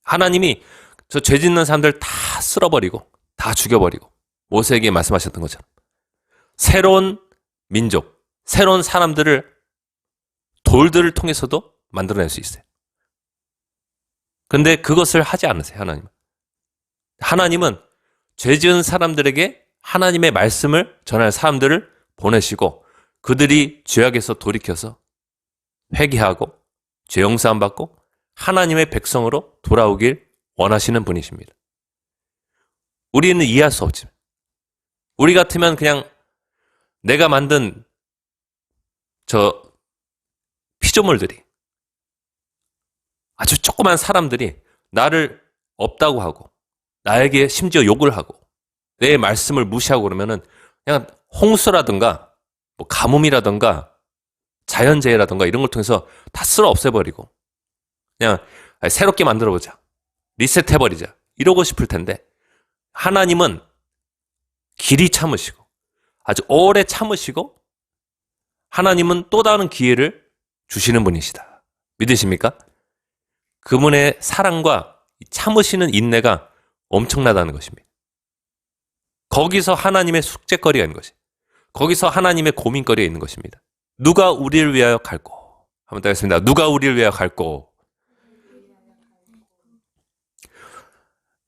하나님이 저 죄 짓는 사람들 다 쓸어버리고 다 죽여버리고 모세에게 말씀하셨던 것처럼 새로운 민족, 새로운 사람들을 돌들을 통해서도 만들어낼 수 있어요. 그런데 그것을 하지 않으세요, 하나님은. 하나님은 죄 지은 사람들에게 하나님의 말씀을 전할 사람들을 보내시고 그들이 죄악에서 돌이켜서 회개하고 죄 용서함 받고 하나님의 백성으로 돌아오길 원하시는 분이십니다. 우리는 이해할 수 없지만 우리 같으면 그냥 내가 만든 저 피조물들이 아주 조그만 사람들이 나를 없다고 하고 나에게 심지어 욕을 하고 내 말씀을 무시하고 그러면은 그냥 홍수라든가 뭐 가뭄이라든가 자연재해라든가 이런 걸 통해서 다 쓸어 없애버리고 그냥 새롭게 만들어보자. 리셋해버리자. 이러고 싶을 텐데 하나님은 길이 참으시고 아주 오래 참으시고 하나님은 또 다른 기회를 주시는 분이시다. 믿으십니까? 그분의 사랑과 참으시는 인내가 엄청나다는 것입니다. 거기서 하나님의 숙제거리가 있는 것이 거기서 하나님의 고민거리가 있는 것입니다. 누가 우리를 위하여 갈꼬? 한번 더 하겠습니다. 누가 우리를 위하여 갈꼬?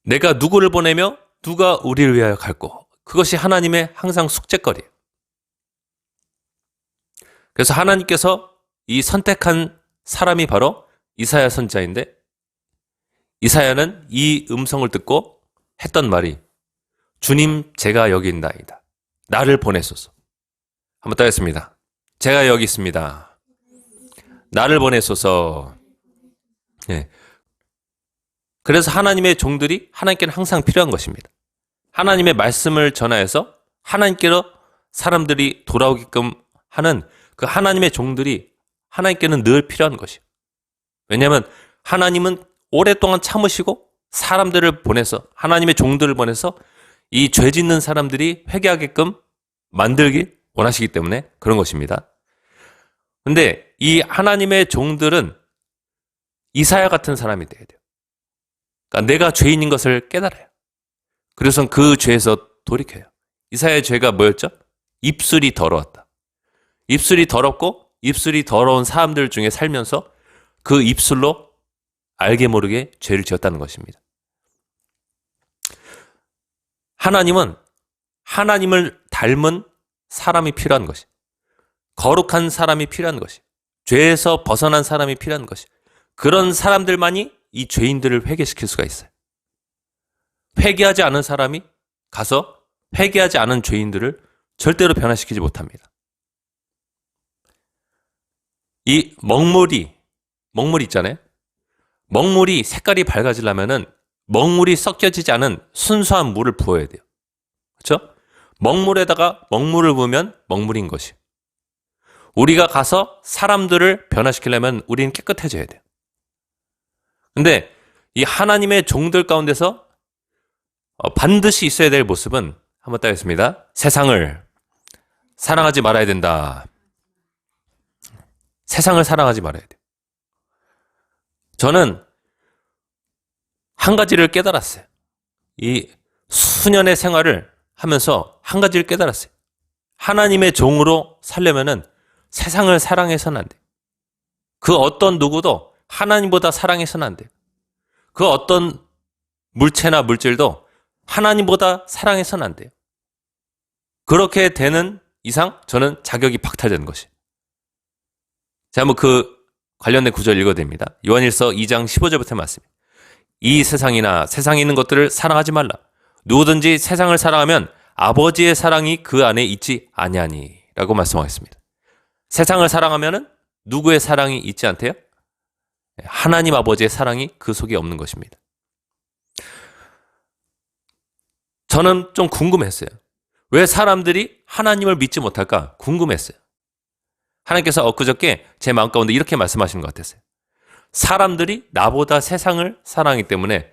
내가 누구를 보내며 누가 우리를 위하여 갈꼬? 그것이 하나님의 항상 숙제거리예요. 그래서 하나님께서 이 선택한 사람이 바로 이사야 선지자인데 이사야는 이 음성을 듣고 했던 말이 주님 제가 여기 있나이다. 나를 보내소서. 한번 더 하겠습니다. 제가 여기 있습니다. 나를 보내소서. 네. 그래서 하나님의 종들이 하나님께는 항상 필요한 것입니다. 하나님의 말씀을 전하여서 하나님께로 사람들이 돌아오게끔 하는 그 하나님의 종들이 하나님께는 늘 필요한 것이에요. 왜냐하면 하나님은 오랫동안 참으시고 사람들을 보내서 하나님의 종들을 보내서 이 죄 짓는 사람들이 회개하게끔 만들길 원하시기 때문에 그런 것입니다. 근데 이 하나님의 종들은 이사야 같은 사람이 돼야 돼요. 그러니까 내가 죄인인 것을 깨달아요. 그래서 그 죄에서 돌이켜요. 이사야의 죄가 뭐였죠? 입술이 더러웠다. 입술이 더럽고 입술이 더러운 사람들 중에 살면서 그 입술로 알게 모르게 죄를 지었다는 것입니다. 하나님은 하나님을 닮은 사람이 필요한 것이, 거룩한 사람이 필요한 것이, 죄에서 벗어난 사람이 필요한 것이, 그런 사람들만이 이 죄인들을 회개시킬 수가 있어요. 회개하지 않은 사람이 가서 회개하지 않은 죄인들을 절대로 변화시키지 못합니다. 이 먹물이 있잖아요. 먹물이 색깔이 밝아지려면은 먹물이 섞여지지 않은 순수한 물을 부어야 돼요. 그렇죠? 먹물에다가 먹물을 부으면 먹물인 것이. 우리가 가서 사람들을 변화시키려면 우리는 깨끗해져야 돼요. 근데 이 하나님의 종들 가운데서 반드시 있어야 될 모습은 한번 따겠습니다. 세상을 사랑하지 말아야 된다. 세상을 사랑하지 말아야 돼요. 저는 한 가지를 깨달았어요. 이 수년의 생활을 하면서 한 가지를 깨달았어요. 하나님의 종으로 살려면은 세상을 사랑해서는 안 돼요. 그 어떤 누구도 하나님보다 사랑해서는 안 돼요. 그 어떤 물체나 물질도 하나님보다 사랑해서는 안 돼요. 그렇게 되는 이상 저는 자격이 박탈되는 것이에요. 자, 한번 그 관련된 구절 읽어야 됩니다. 요한일서 2장 15절부터 말씀. 이 세상이나 세상에 있는 것들을 사랑하지 말라. 누구든지 세상을 사랑하면 아버지의 사랑이 그 안에 있지 아니하니 라고 말씀하겠습니다. 세상을 사랑하면은 누구의 사랑이 있지 않대요? 하나님 아버지의 사랑이 그 속에 없는 것입니다. 저는 좀 궁금했어요. 왜 사람들이 하나님을 믿지 못할까 궁금했어요. 하나님께서 엊그저께 제 마음 가운데 이렇게 말씀하시는 것 같았어요. 사람들이 나보다 세상을 사랑하기 때문에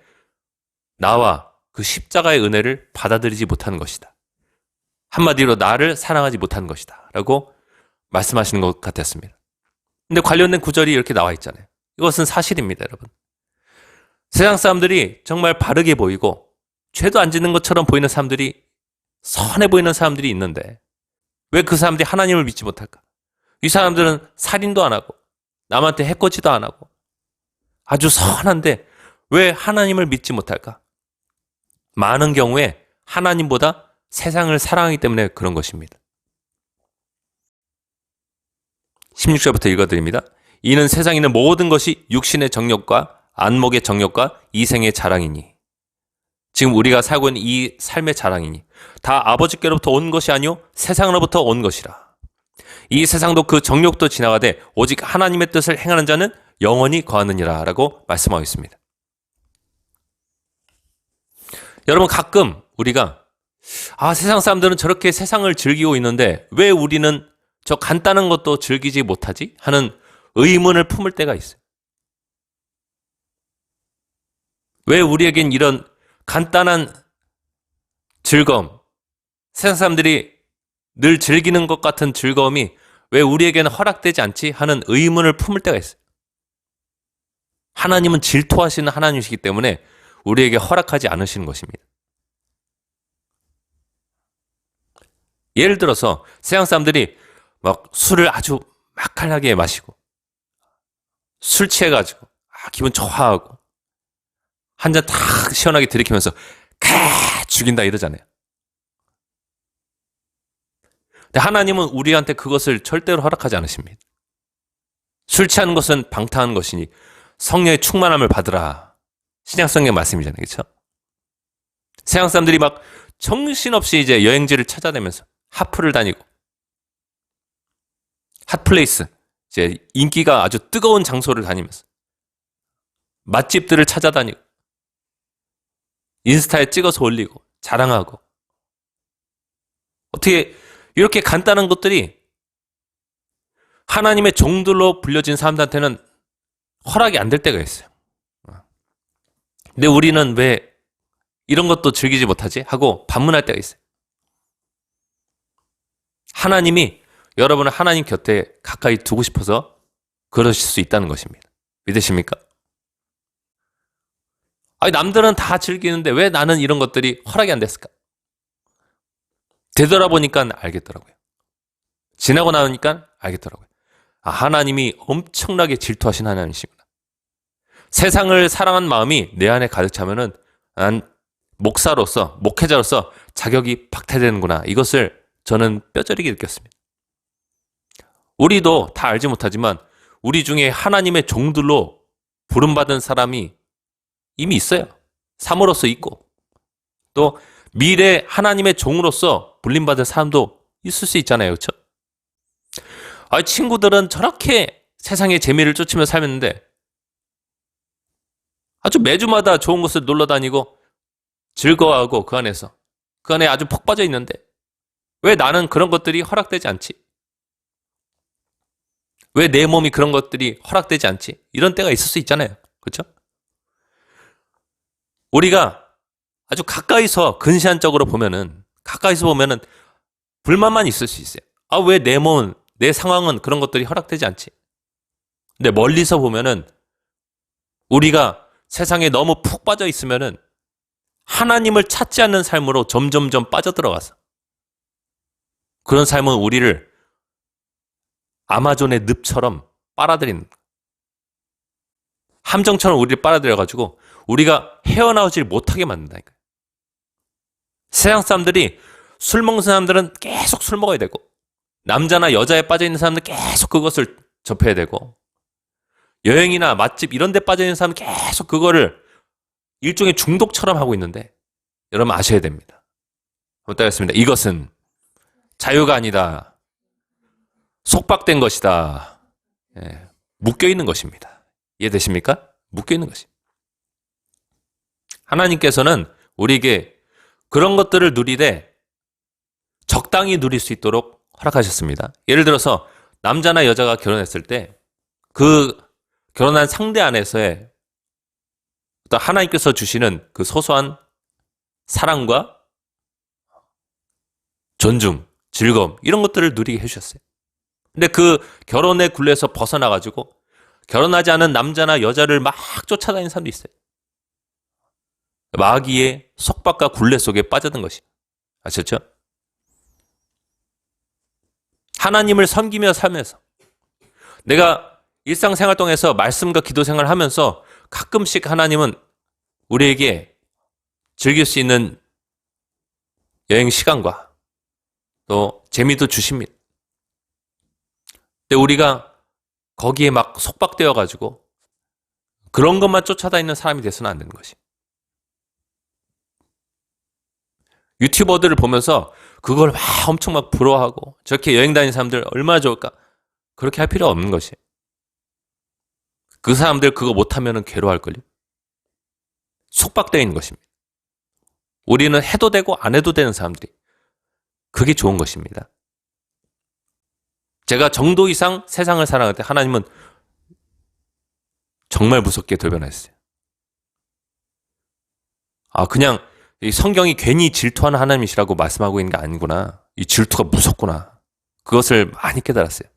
나와 그 십자가의 은혜를 받아들이지 못하는 것이다. 한마디로 나를 사랑하지 못하는 것이다. 라고 말씀하시는 것 같았습니다. 근데 관련된 구절이 이렇게 나와 있잖아요. 이것은 사실입니다, 여러분. 세상 사람들이 정말 바르게 보이고 죄도 안 짓는 것처럼 보이는 사람들이, 선해 보이는 사람들이 있는데 왜 그 사람들이 하나님을 믿지 못할까? 이 사람들은 살인도 안 하고 남한테 해코지도 안 하고 아주 선한데 왜 하나님을 믿지 못할까? 많은 경우에 하나님보다 세상을 사랑하기 때문에 그런 것입니다. 16절부터 읽어드립니다. 이는 세상에 있는 모든 것이 육신의 정욕과 안목의 정욕과 이생의 자랑이니, 지금 우리가 살고 있는 이 삶의 자랑이니 다 아버지께로부터 온 것이 아니요 세상으로부터 온 것이라. 이 세상도 그 정욕도 지나가되 오직 하나님의 뜻을 행하는 자는 영원히 거하느니라 라고 말씀하고 있습니다. 여러분, 가끔 우리가 세상 사람들은 저렇게 세상을 즐기고 있는데 왜 우리는 저 간단한 것도 즐기지 못하지? 하는 의문을 품을 때가 있어요. 왜 우리에겐 이런 간단한 즐거움, 세상 사람들이 늘 즐기는 것 같은 즐거움이 왜 우리에게는 허락되지 않지? 하는 의문을 품을 때가 있어요. 하나님은 질투하시는 하나님이시기 때문에 우리에게 허락하지 않으시는 것입니다. 예를 들어서 세상 사람들이 막 술을 아주 맛깔나게 마시고 술 취해가지고 기분 좋아하고 한 잔 탁 시원하게 들이키면서 죽인다 이러잖아요. 근데 하나님은 우리한테 그것을 절대로 허락하지 않으십니다. 술 취하는 것은 방탕한 것이니 성령의 충만함을 받으라. 신약성경 말씀이잖아요. 그렇죠? 세상 사람들이 막 정신없이 이제 여행지를 찾아다니면서 하프를 다니고 핫플레이스, 이제 인기가 아주 뜨거운 장소를 다니면서 맛집들을 찾아다니고 인스타에 찍어서 올리고 자랑하고, 어떻게 이렇게 간단한 것들이 하나님의 종들로 불려진 사람들한테는 허락이 안 될 때가 있어요. 근데 우리는 왜 이런 것도 즐기지 못하지? 하고 반문할 때가 있어요. 하나님이 여러분을 하나님 곁에 가까이 두고 싶어서 그러실 수 있다는 것입니다. 믿으십니까? 남들은 다 즐기는데 왜 나는 이런 것들이 허락이 안 됐을까? 되돌아보니까 알겠더라고요. 지나고 나니까 알겠더라고요. 하나님이 엄청나게 질투하신 하나님이시구나. 세상을 사랑한 마음이 내 안에 가득 차면은 난 목사로서, 목회자로서 자격이 박탈되는구나. 이것을 저는 뼈저리게 느꼈습니다. 우리도 다 알지 못하지만 우리 중에 하나님의 종들로 부름받은 사람이 이미 있어요. 사모로서 있고, 또 미래 하나님의 종으로서 불림받은 사람도 있을 수 있잖아요. 그렇죠? 친구들은 저렇게 세상의 재미를 쫓으며 살았는데 아주 매주마다 좋은 곳을 놀러 다니고 즐거워하고 그 안에 아주 푹 빠져 있는데 왜 나는 그런 것들이 허락되지 않지? 왜 내 몸이 그런 것들이 허락되지 않지? 이런 때가 있을 수 있잖아요. 그렇죠? 우리가 아주 근시안적으로 보면은, 가까이서 보면은 불만만 있을 수 있어요. 왜 내 몸은, 내 상황은 그런 것들이 허락되지 않지? 근데 멀리서 보면은 우리가 세상에 너무 푹 빠져 있으면은 하나님을 찾지 않는 삶으로 점점점 빠져들어가서 그런 삶은 우리를 아마존의 늪처럼 빨아들이는, 함정처럼 우리를 빨아들여가지고 우리가 헤어나오질 못하게 만든다니까요. 세상 사람들이, 술 먹는 사람들은 계속 술 먹어야 되고, 남자나 여자에 빠져있는 사람들은 계속 그것을 접해야 되고, 여행이나 맛집 이런 데 빠져있는 사람은 계속 그거를 일종의 중독처럼 하고 있는데, 여러분 아셔야 됩니다. 한번 따겠습니다. 이것은 자유가 아니다. 속박된 것이다. 묶여있는 것입니다. 이해되십니까? 묶여있는 것입니다. 하나님께서는 우리에게 그런 것들을 누리되 적당히 누릴 수 있도록 허락하셨습니다. 예를 들어서 남자나 여자가 결혼했을 때 그 결혼한 상대 안에서의 어떤 하나님께서 주시는 그 소소한 사랑과 존중, 즐거움 이런 것들을 누리게 해주셨어요. 근데 그 결혼의 굴레에서 벗어나가지고 결혼하지 않은 남자나 여자를 막 쫓아다니는 사람도 있어요. 마귀의 속박과 굴레 속에 빠져든 것이. 아셨죠? 하나님을 섬기며 살면서 내가 일상생활 동에서 말씀과 기도 생활을 하면서 가끔씩 하나님은 우리에게 즐길 수 있는 여행 시간과 또 재미도 주십니다. 근데 우리가 거기에 막 속박되어 가지고 그런 것만 쫓아다니는 사람이 돼서는 안 되는 것이. 유튜버들을 보면서 그걸 막 엄청 막 부러워하고 저렇게 여행 다니는 사람들 얼마나 좋을까? 그렇게 할 필요 없는 것이. 그 사람들 그거 못하면 괴로워할걸요. 속박되어 있는 것입니다. 우리는 해도 되고 안 해도 되는 사람들이. 그게 좋은 것입니다. 제가 정도 이상 세상을 사랑할 때 하나님은 정말 무섭게 돌변했어요. 그냥 이 성경이 괜히 질투하는 하나님이시라고 말씀하고 있는 게 아니구나. 이 질투가 무섭구나. 그것을 많이 깨달았어요.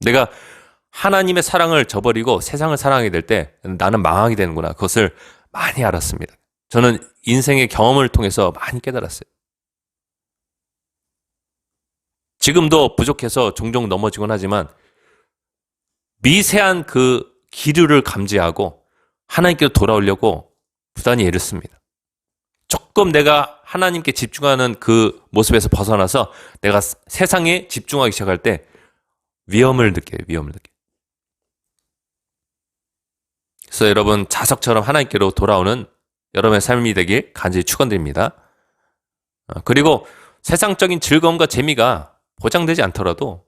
내가 하나님의 사랑을 저버리고 세상을 사랑하게 될 때 나는 망하게 되는구나. 그것을 많이 알았습니다. 저는 인생의 경험을 통해서 많이 깨달았어요. 지금도 부족해서 종종 넘어지곤 하지만 미세한 그 기류를 감지하고 하나님께로 돌아오려고 부단히 애를 씁니다. 조금 내가 하나님께 집중하는 그 모습에서 벗어나서 내가 세상에 집중하기 시작할 때 위험을 느껴요. 위험을 느껴요. 그래서 여러분 자석처럼 하나님께로 돌아오는 여러분의 삶이 되길 간절히 축원드립니다. 그리고 세상적인 즐거움과 재미가 보장되지 않더라도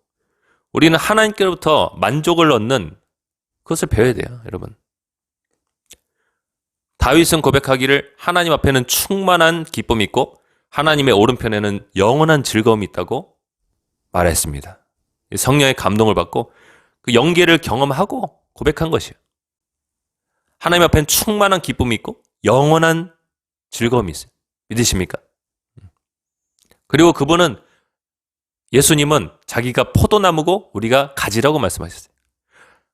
우리는 하나님께로부터 만족을 얻는 그것을 배워야 돼요. 여러분. 다윗은 고백하기를 하나님 앞에는 충만한 기쁨이 있고 하나님의 오른편에는 영원한 즐거움이 있다고 말했습니다. 성령의 감동을 받고 그 영계를 경험하고 고백한 것이에요. 하나님 앞에는 충만한 기쁨이 있고 영원한 즐거움이 있어요. 믿으십니까? 그리고 그분은 예수님은 자기가 포도나무고 우리가 가지라고 말씀하셨어요.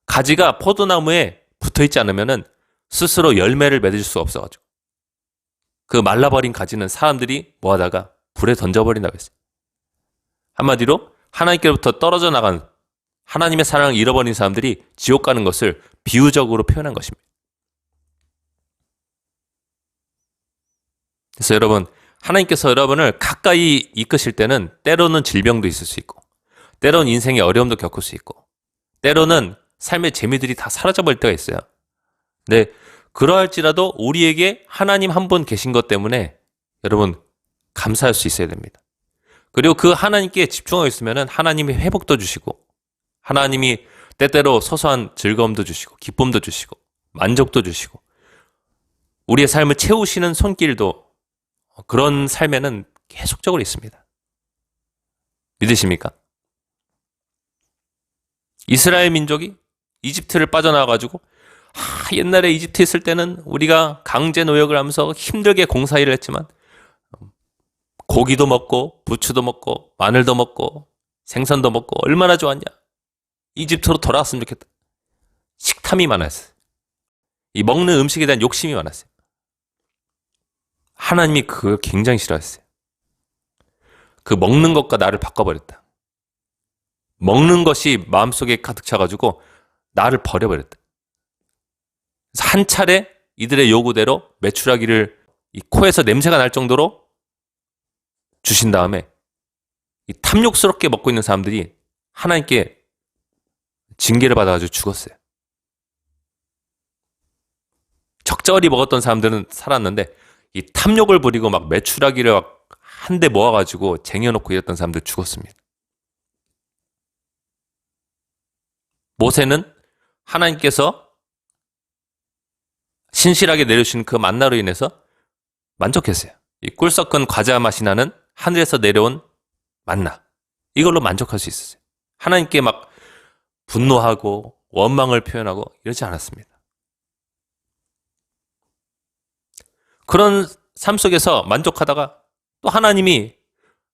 가지가 포도나무에 붙어있지 않으면 스스로 열매를 맺을 수 없어가지고 그 말라버린 가지는 사람들이 모아다가 불에 던져버린다고 했어요. 한마디로 하나님께로부터 떨어져 나간 하나님의 사랑을 잃어버린 사람들이 지옥 가는 것을 비유적으로 표현한 것입니다. 그래서 여러분, 하나님께서 여러분을 가까이 이끄실 때는 때로는 질병도 있을 수 있고 때로는 인생의 어려움도 겪을 수 있고 때로는 삶의 재미들이 다 사라져버릴 때가 있어요. 근데 그러할지라도 우리에게 하나님 한 분 계신 것 때문에 여러분 감사할 수 있어야 됩니다. 그리고 그 하나님께 집중하고 있으면 하나님이 회복도 주시고 하나님이 때때로 소소한 즐거움도 주시고 기쁨도 주시고 만족도 주시고 우리의 삶을 채우시는 손길도 그런 삶에는 계속적으로 있습니다. 믿으십니까? 이스라엘 민족이 이집트를 빠져나와가지고 옛날에 이집트에 있을 때는 우리가 강제 노역을 하면서 힘들게 공사일을 했지만 고기도 먹고 부추도 먹고 마늘도 먹고 생선도 먹고 얼마나 좋았냐. 이집트로 돌아왔으면 좋겠다. 식탐이 많았어요. 이 먹는 음식에 대한 욕심이 많았어요. 하나님이 그걸 굉장히 싫어했어요. 그 먹는 것과 나를 바꿔버렸다. 먹는 것이 마음속에 가득 차가지고 나를 버려버렸다. 그래서 한 차례 이들의 요구대로 메추라기를 이 코에서 냄새가 날 정도로 주신 다음에 이 탐욕스럽게 먹고 있는 사람들이 하나님께 징계를 받아가지고 죽었어요. 적절히 먹었던 사람들은 살았는데 이 탐욕을 부리고 막 메추라기를 막 한 대 모아가지고 쟁여놓고 이랬던 사람들 죽었습니다. 모세는 하나님께서 신실하게 내려주신 그 만나로 인해서 만족했어요. 이 꿀 섞은 과자 맛이 나는 하늘에서 내려온 만나. 이걸로 만족할 수 있었어요. 하나님께 막 분노하고 원망을 표현하고 이러지 않았습니다. 그런 삶 속에서 만족하다가 또 하나님이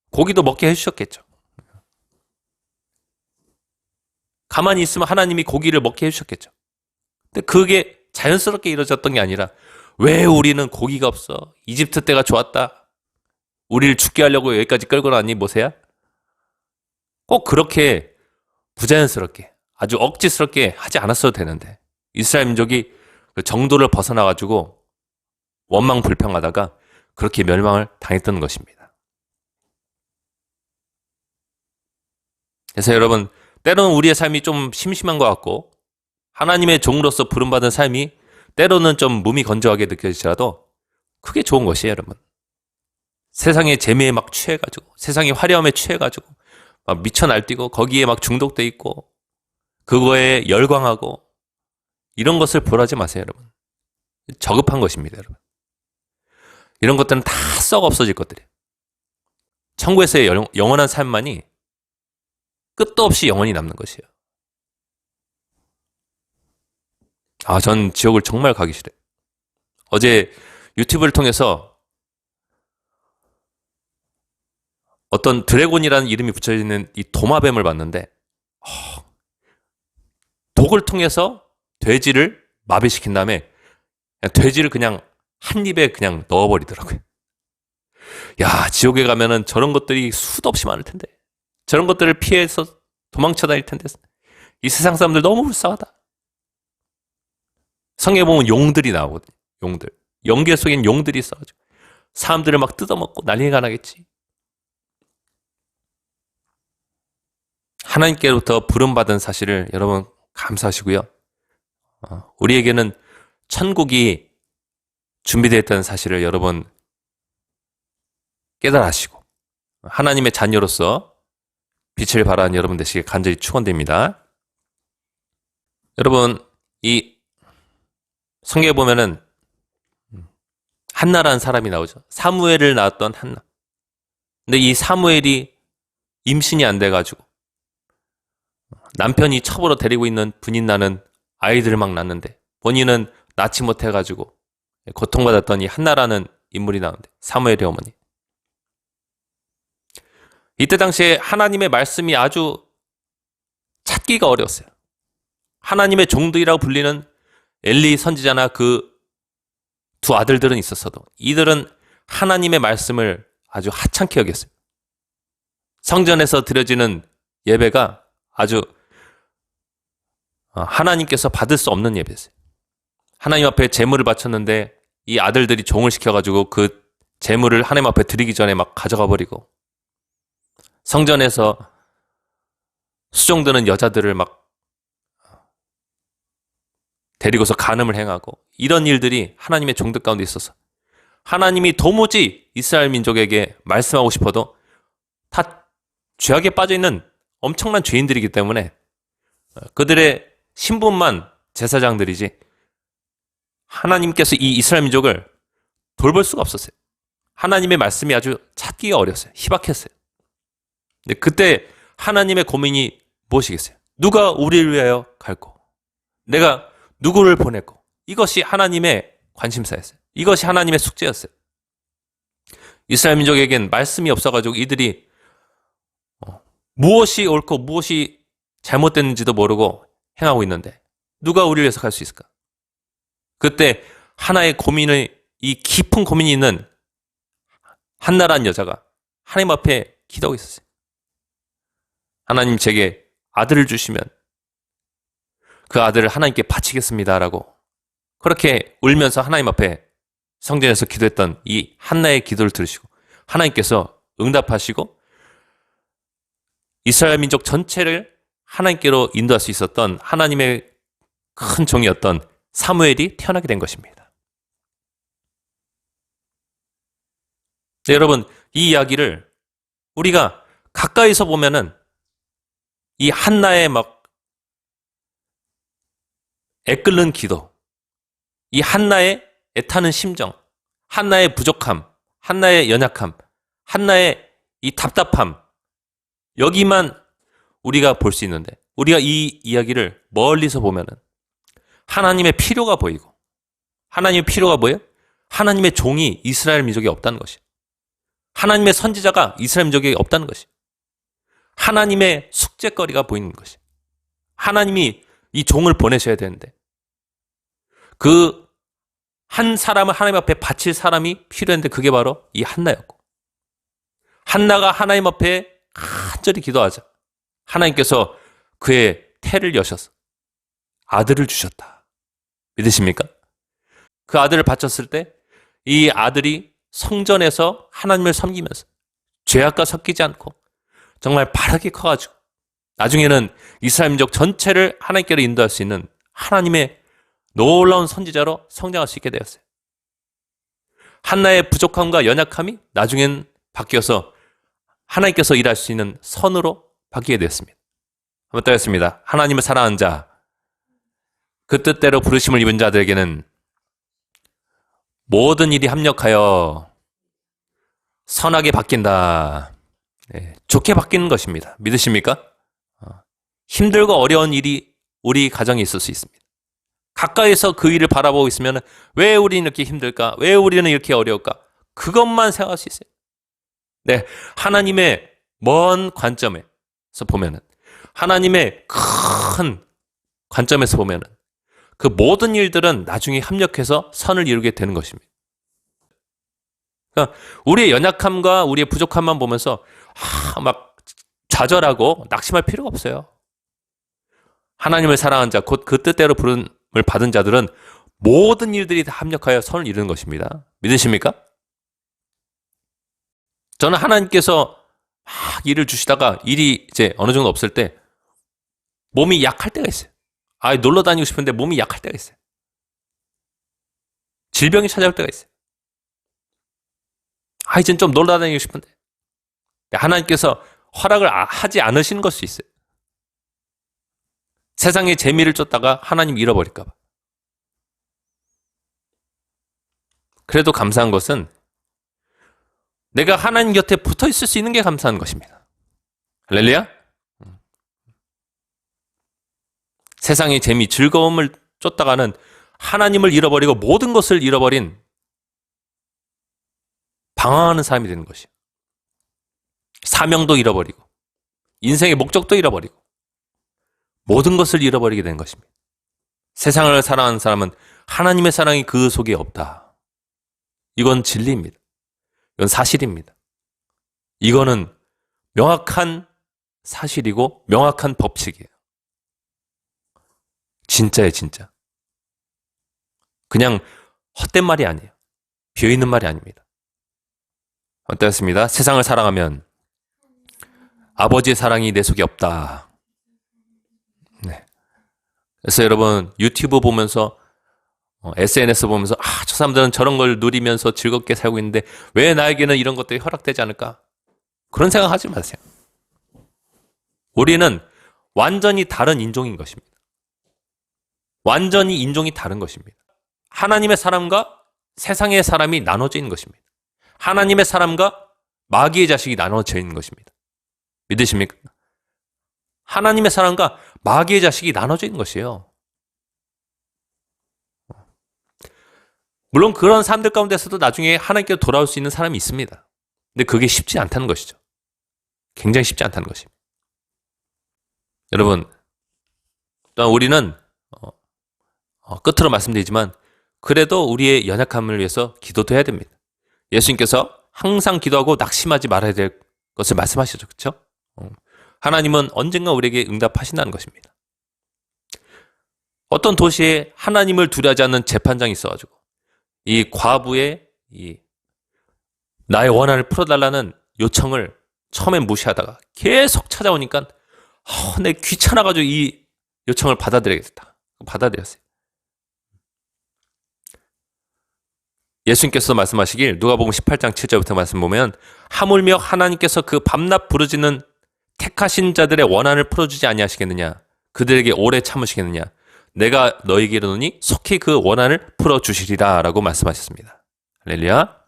고기도 먹게 해주셨겠죠. 가만히 있으면 하나님이 고기를 먹게 해주셨겠죠. 근데 그게 자연스럽게 이루어졌던 게 아니라 왜 우리는 고기가 없어? 이집트 때가 좋았다. 우리를 죽게 하려고 여기까지 끌고 나왔니, 모세야? 꼭 그렇게 부자연스럽게, 아주 억지스럽게 하지 않았어도 되는데, 이스라엘 민족이 그 정도를 벗어나가지고 원망불평하다가 그렇게 멸망을 당했던 것입니다. 그래서 여러분, 때로는 우리의 삶이 좀 심심한 것 같고, 하나님의 종으로서 부름받은 삶이 때로는 좀 몸이 건조하게 느껴지더라도 그게 좋은 것이에요, 여러분. 세상의 재미에 막 취해가지고, 세상의 화려함에 취해가지고, 막 미쳐 날뛰고, 거기에 막 중독돼 있고, 그거에 열광하고, 이런 것을 보라지 마세요, 여러분. 저급한 것입니다, 여러분. 이런 것들은 다 썩 없어질 것들이에요. 천국에서의 영원한 삶만이 끝도 없이 영원히 남는 것이에요. 전 지옥을 정말 가기 싫어요. 어제 유튜브를 통해서 어떤 드래곤이라는 이름이 붙여있는 이 도마뱀을 봤는데, 독을 통해서 돼지를 마비시킨 다음에 돼지를 그냥 한 입에 그냥 넣어버리더라고요. 야, 지옥에 가면은 저런 것들이 수도 없이 많을 텐데, 저런 것들을 피해서 도망쳐 다닐 텐데, 이 세상 사람들 너무 불쌍하다. 성경에 보면 용들이 나오거든요. 용들. 영계 속엔 용들이 있어가지고 사람들을 막 뜯어먹고 난리가 나겠지. 하나님께로부터 부름받은 사실을 여러분 감사하시고요. 우리에게는 천국이 준비되어 있다는 사실을 여러분 깨달으시고 하나님의 자녀로서 빛을 발하는 여러분 되시길 간절히 축원드립니다. 여러분, 이 성경에 보면은 한나라는 사람이 나오죠. 사무엘을 낳았던 한나. 근데 이 사무엘이 임신이 안 돼가지고 남편이 첩으로 데리고 있는 분인 나는 아이들을 막 낳는데 본인은 낳지 못해가지고 고통받았던 이 한나라는 인물이 나오는데, 사무엘의 어머니. 이때 당시에 하나님의 말씀이 아주 찾기가 어려웠어요. 하나님의 종들이라고 불리는 엘리 선지자나 그 두 아들들은 있었어도 이들은 하나님의 말씀을 아주 하찮게 여겼어요. 성전에서 드려지는 예배가 아주 하나님께서 받을 수 없는 예배였어요. 하나님 앞에 제물을 바쳤는데 이 아들들이 종을 시켜가지고 그 제물을 하나님 앞에 드리기 전에 막 가져가 버리고, 성전에서 수종드는 여자들을 막 데리고서 간음을 행하고, 이런 일들이 하나님의 종들 가운데 있어서 하나님이 도무지 이스라엘 민족에게 말씀하고 싶어도 다 죄악에 빠져있는 엄청난 죄인들이기 때문에 그들의 신분만 제사장들이지 하나님께서 이 이스라엘 민족을 돌볼 수가 없었어요. 하나님의 말씀이 아주 찾기가 어려웠어요. 희박했어요. 근데 그때 하나님의 고민이 무엇이겠어요? 누가 우리를 위하여 갈고, 내가 누구를 보냈고, 이것이 하나님의 관심사였어요. 이것이 하나님의 숙제였어요. 이스라엘 민족에겐 말씀이 없어가지고 이들이 무엇이 옳고 무엇이 잘못됐는지도 모르고 행하고 있는데 누가 우리를 위해서 갈 수 있을까? 그때 하나의 고민의, 이 깊은 고민이 있는 한나라는 여자가 하나님 앞에 기도하고 있었어요. 하나님, 제게 아들을 주시면 그 아들을 하나님께 바치겠습니다라고 그렇게 울면서 하나님 앞에 성전에서 기도했던 이 한나의 기도를 들으시고 하나님께서 응답하시고 이스라엘 민족 전체를 하나님께로 인도할 수 있었던 하나님의 큰 종이었던 사무엘이 태어나게 된 것입니다. 네, 여러분, 이 이야기를 우리가 가까이서 보면은 이 한나의 막 애끓는 기도, 이 한나의 애타는 심정, 한나의 부족함, 한나의 연약함, 한나의 이 답답함, 여기만 우리가 볼 수 있는데, 우리가 이 이야기를 멀리서 보면은 하나님의 필요가 보이고, 하나님의 필요가 뭐예요? 하나님의 종이 이스라엘 민족에 없다는 것이, 하나님의 선지자가 이스라엘 민족에 없다는 것이, 하나님의 숙제거리가 보이는 것이, 하나님이 이 종을 보내셔야 되는데 그 한 사람을 하나님 앞에 바칠 사람이 필요했는데 그게 바로 이 한나였고, 한나가 하나님 앞에 간절히 기도하자 하나님께서 그의 태를 여셔서 아들을 주셨다. 믿으십니까? 그 아들을 바쳤을 때 이 아들이 성전에서 하나님을 섬기면서 죄악과 섞이지 않고 정말 바르게 커가지고 나중에는 이스라엘 민족 전체를 하나님께로 인도할 수 있는 하나님의 놀라운 선지자로 성장할 수 있게 되었어요. 한나의 부족함과 연약함이 나중엔 바뀌어서 하나님께서 일할 수 있는 선으로 바뀌게 되었습니다. 한번 따겠습니다. 하나님을 사랑하는 자, 그 뜻대로 부르심을 입은 자들에게는 모든 일이 합력하여 선하게 바뀐다. 네, 좋게 바뀌는 것입니다. 믿으십니까? 힘들고 어려운 일이 우리 가정에 있을 수 있습니다. 가까이서 그 일을 바라보고 있으면 왜 우리는 이렇게 힘들까? 왜 우리는 이렇게 어려울까? 그것만 생각할 수 있어요. 네, 하나님의 먼 관점에서 보면은, 하나님의 큰 관점에서 보면은 그 모든 일들은 나중에 합력해서 선을 이루게 되는 것입니다. 그러니까 우리의 연약함과 우리의 부족함만 보면서 막 좌절하고 낙심할 필요가 없어요. 하나님을 사랑한 자, 곧 그 뜻대로 부름을 받은 자들은 모든 일들이 다 합력하여 선을 이루는 것입니다. 믿으십니까? 저는 하나님께서 막 일을 주시다가 일이 이제 어느 정도 없을 때 몸이 약할 때가 있어요. 놀러 다니고 싶은데 몸이 약할 때가 있어요. 질병이 찾아올 때가 있어요. 이젠 좀 놀러 다니고 싶은데. 하나님께서 허락을 하지 않으시는 걸 수 있어요. 세상의 재미를 쫓다가 하나님 잃어버릴까봐. 그래도 감사한 것은 내가 하나님 곁에 붙어 있을 수 있는 게 감사한 것입니다. 할렐루야? 세상의 재미, 즐거움을 쫓다가는 하나님을 잃어버리고 모든 것을 잃어버린 방황하는 사람이 되는 것이에요. 사명도 잃어버리고 인생의 목적도 잃어버리고 모든 것을 잃어버리게 되는 것입니다. 세상을 사랑하는 사람은 하나님의 사랑이 그 속에 없다. 이건 진리입니다. 이건 사실입니다. 이거는 명확한 사실이고 명확한 법칙이에요. 진짜예요, 진짜. 그냥 헛된 말이 아니에요. 비어있는 말이 아닙니다. 어떻습니다? 세상을 사랑하면 아버지의 사랑이 내 속에 없다. 네. 그래서 여러분 유튜브 보면서 SNS 보면서 저 사람들은 저런 걸 누리면서 즐겁게 살고 있는데 왜 나에게는 이런 것들이 허락되지 않을까? 그런 생각하지 마세요. 우리는 완전히 다른 인종인 것입니다. 완전히 인종이 다른 것입니다. 하나님의 사람과 세상의 사람이 나눠져 있는 것입니다. 하나님의 사람과 마귀의 자식이 나눠져 있는 것입니다. 믿으십니까? 하나님의 사람과 마귀의 자식이 나눠져 있는 것이에요. 물론 그런 사람들 가운데서도 나중에 하나님께로 돌아올 수 있는 사람이 있습니다. 근데 그게 쉽지 않다는 것이죠. 굉장히 쉽지 않다는 것입니다. 여러분, 또한 우리는 끝으로 말씀드리지만 그래도 우리의 연약함을 위해서 기도도 해야 됩니다. 예수님께서 항상 기도하고 낙심하지 말아야 될 것을 말씀하시죠. 그렇죠? 하나님은 언젠가 우리에게 응답하신다는 것입니다. 어떤 도시에 하나님을 두려워하지 않는 재판장이 있어가지고 이 과부의 나의 원한을 풀어달라는 요청을 처음엔 무시하다가 계속 찾아오니까 내 귀찮아가지고 이 요청을 받아들여야겠다. 받아들였어요. 예수님께서 말씀하시길 누가복음 18장 7절부터 말씀 보면 하물며 하나님께서 그 밤낮 부르짖는 택하신 자들의 원한을 풀어주지 아니하시겠느냐? 그들에게 오래 참으시겠느냐? 내가 너희에게 이르노니 속히 그 원한을 풀어주시리라 라고 말씀하셨습니다. 할렐루야.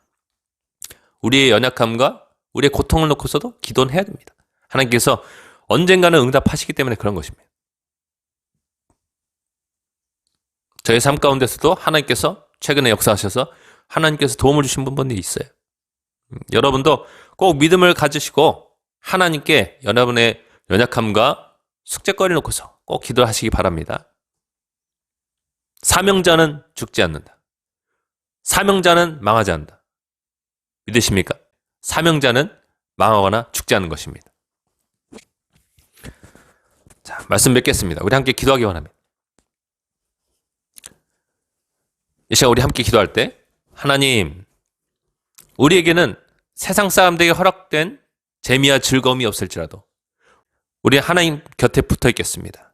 우리의 연약함과 우리의 고통을 놓고서도 기도는 해야 됩니다. 하나님께서 언젠가는 응답하시기 때문에 그런 것입니다. 저의 삶 가운데서도 하나님께서 최근에 역사하셔서 하나님께서 도움을 주신 분들이 있어요. 여러분도 꼭 믿음을 가지시고 하나님께 여러분의 연약함과 숙제거리를 놓고서 꼭 기도하시기 바랍니다. 사명자는 죽지 않는다. 사명자는 망하지 않는다. 믿으십니까? 사명자는 망하거나 죽지 않는 것입니다. 자, 말씀 맺겠습니다. 우리 함께 기도하기 원합니다. 이 시간 우리 함께 기도할 때 하나님, 우리에게는 세상 사람들에게 허락된 재미와 즐거움이 없을지라도 우리 하나님 곁에 붙어 있겠습니다.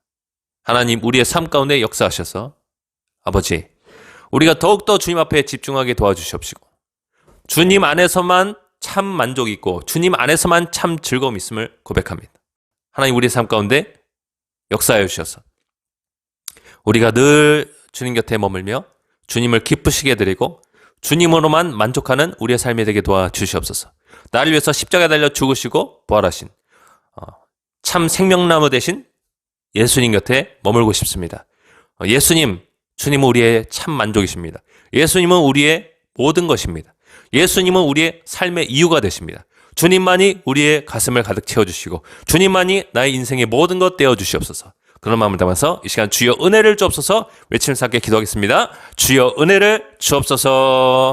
하나님, 우리의 삶 가운데 역사하셔서 아버지, 우리가 더욱더 주님 앞에 집중하게 도와주시옵시고 주님 안에서만 참 만족이 있고 주님 안에서만 참 즐거움이 있음을 고백합니다. 하나님, 우리의 삶 가운데 역사하여 주셔서 우리가 늘 주님 곁에 머물며 주님을 기쁘시게 해드리고 주님으로만 만족하는 우리의 삶이 되게 도와주시옵소서. 나를 위해서 십자가에 달려 죽으시고 부활하신 참 생명나무 되신 예수님 곁에 머물고 싶습니다. 예수님, 주님은 우리의 참 만족이십니다. 예수님은 우리의 모든 것입니다. 예수님은 우리의 삶의 이유가 되십니다. 주님만이 우리의 가슴을 가득 채워주시고 주님만이 나의 인생의 모든 것 되어주시옵소서. 그런 마음을 담아서 이 시간 주여 은혜를 주옵소서 외치면서 함께 기도하겠습니다. 주여 은혜를 주옵소서.